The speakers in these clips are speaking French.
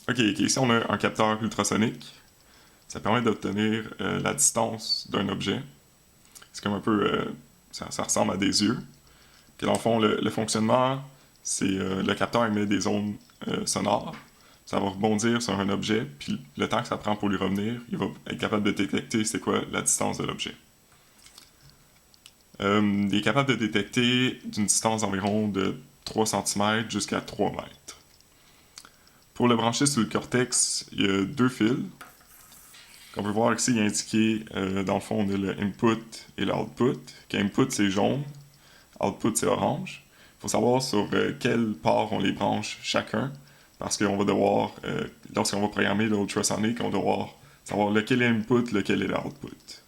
Ok, ici on a un capteur ultrasonique. Ça permet d'obtenir la distance d'un objet. C'est comme un peu. Ça ressemble à des yeux. Puis dans le fond, le fonctionnement, c'est le capteur émet des ondes sonores. Ça va rebondir sur un objet, puis le temps que ça prend pour lui revenir, il va être capable de détecter c'est quoi la distance de l'objet. Il est capable de détecter d'une distance d'environ de 3 cm jusqu'à 3 mètres. Pour le brancher sur le cortex, il y a deux fils. Comme on peut voir ici, il est indiqué, dans le fond, on a le input et l'output. Input, c'est jaune, output, c'est orange. Il faut savoir sur quel port on les branche chacun, parce qu'on va devoir, lorsqu'on va programmer l'ultrasonic, on va devoir savoir lequel est l'input, lequel est l'output.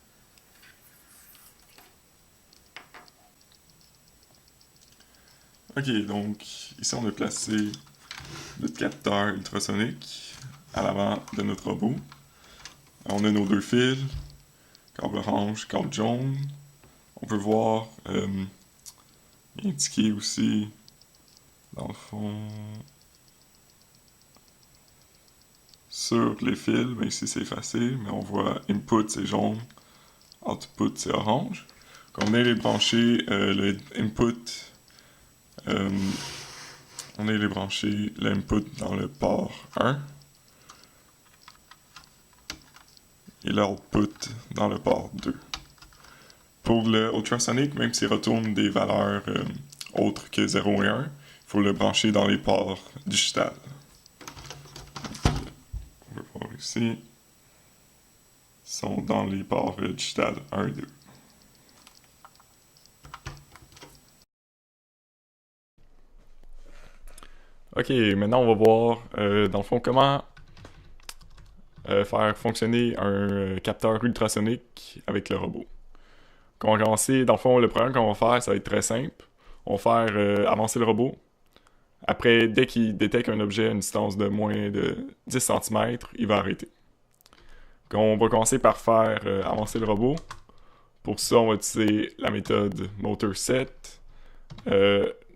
Ok, donc ici on a placé notre capteur ultrasonique à l'avant de notre robot. On a nos deux fils, câble orange, câble jaune. On peut voir indiqué aussi, dans le fond, sur les fils, ben ici c'est effacé, mais on voit input c'est jaune, output c'est orange. Quand on vient les brancher, le input, euh, on est les brancher l'input dans le port 1 et l'output dans le port 2. Pour le ultrasonic, même s'il retourne des valeurs autres que 0 et 1, il faut le brancher dans les ports digitales. On peut voir ici, sont dans les ports digitales 1 et 2. Ok, maintenant on va voir dans le fond comment faire fonctionner un capteur ultrasonique avec le robot. Quand on va commencer, dans le fond, le programme qu'on va faire, ça va être très simple. On va faire avancer le robot. Après, dès qu'il détecte un objet à une distance de moins de 10 cm, il va arrêter. On va commencer par faire avancer le robot. Pour ça, on va utiliser la méthode motor set.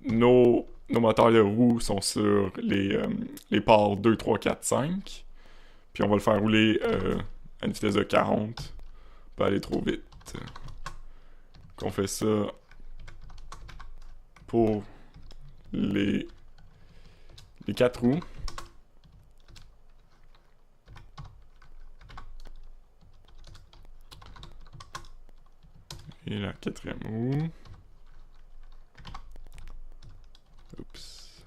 Nos moteurs de roue sont sur les ports 2, 3, 4, 5. Puis on va le faire rouler à une vitesse de 40. Pas aller trop vite. On fait ça pour les, les 4 roues. Et la quatrième roue. Oups.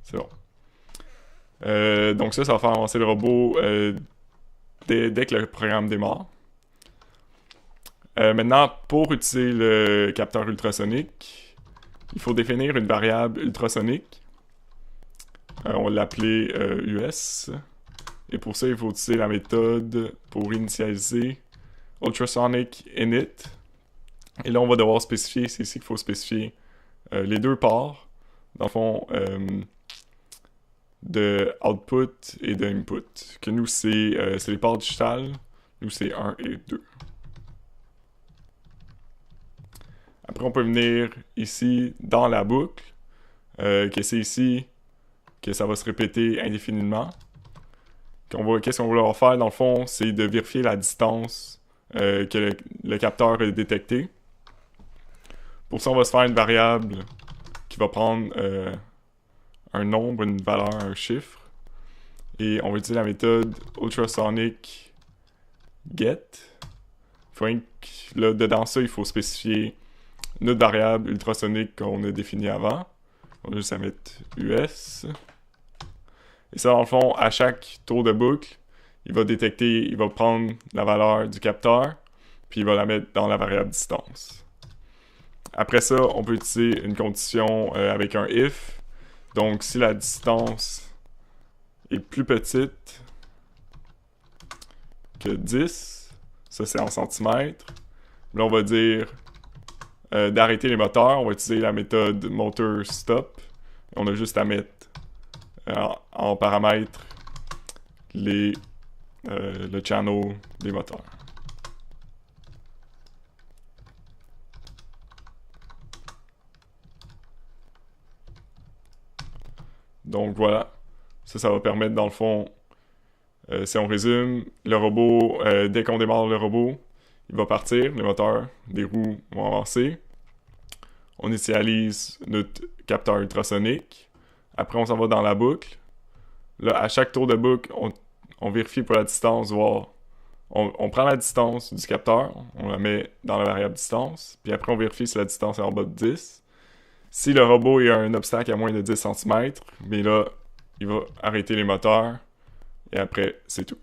C'est bon. Donc ça va faire avancer le robot dès que le programme démarre. Maintenant, pour utiliser le capteur ultrasonique, il faut définir une variable ultrasonique. On va l'appeler US. Et pour ça, il faut utiliser la méthode pour initialiser ultrasonic init. Et là, on va devoir spécifier, c'est ici qu'il faut spécifier les deux ports, dans le fond, de output et de input. Que nous, c'est les ports digitales. Nous, c'est 1 et 2. Après, on peut venir ici dans la boucle, que c'est ici que ça va se répéter indéfiniment. Qu'est-ce qu'on va vouloir faire, dans le fond, c'est de vérifier la distance que le capteur a détectée. Pour ça, on va se faire une variable qui va prendre un nombre, une valeur, un chiffre. Et on va utiliser la méthode ultrasonic get. Là, dedans ça, il faut spécifier notre variable ultrasonique qu'on a définie avant. On va juste à mettre US. Et ça, dans le fond, à chaque tour de boucle, il va prendre la valeur du capteur, puis il va la mettre dans la variable distance. Après ça, on peut utiliser une condition avec un if. Donc, si la distance est plus petite que 10, ça c'est en centimètres, là on va dire d'arrêter les moteurs, on va utiliser la méthode motor stop. On a juste à mettre en paramètre le channel des moteurs. Donc voilà, Ça va permettre, dans le fond, si on résume, le robot, dès qu'on démarre le robot, il va partir, les moteurs des roues vont avancer. On initialise notre capteur ultrasonique. Après, on s'en va dans la boucle. Là, à chaque tour de boucle, on vérifie pour la distance, voir. On prend la distance du capteur, on la met dans la variable distance, puis après, on vérifie si la distance est en bas de 10. Si le robot a un obstacle à moins de 10 cm, mais là, il va arrêter les moteurs, et après, c'est tout.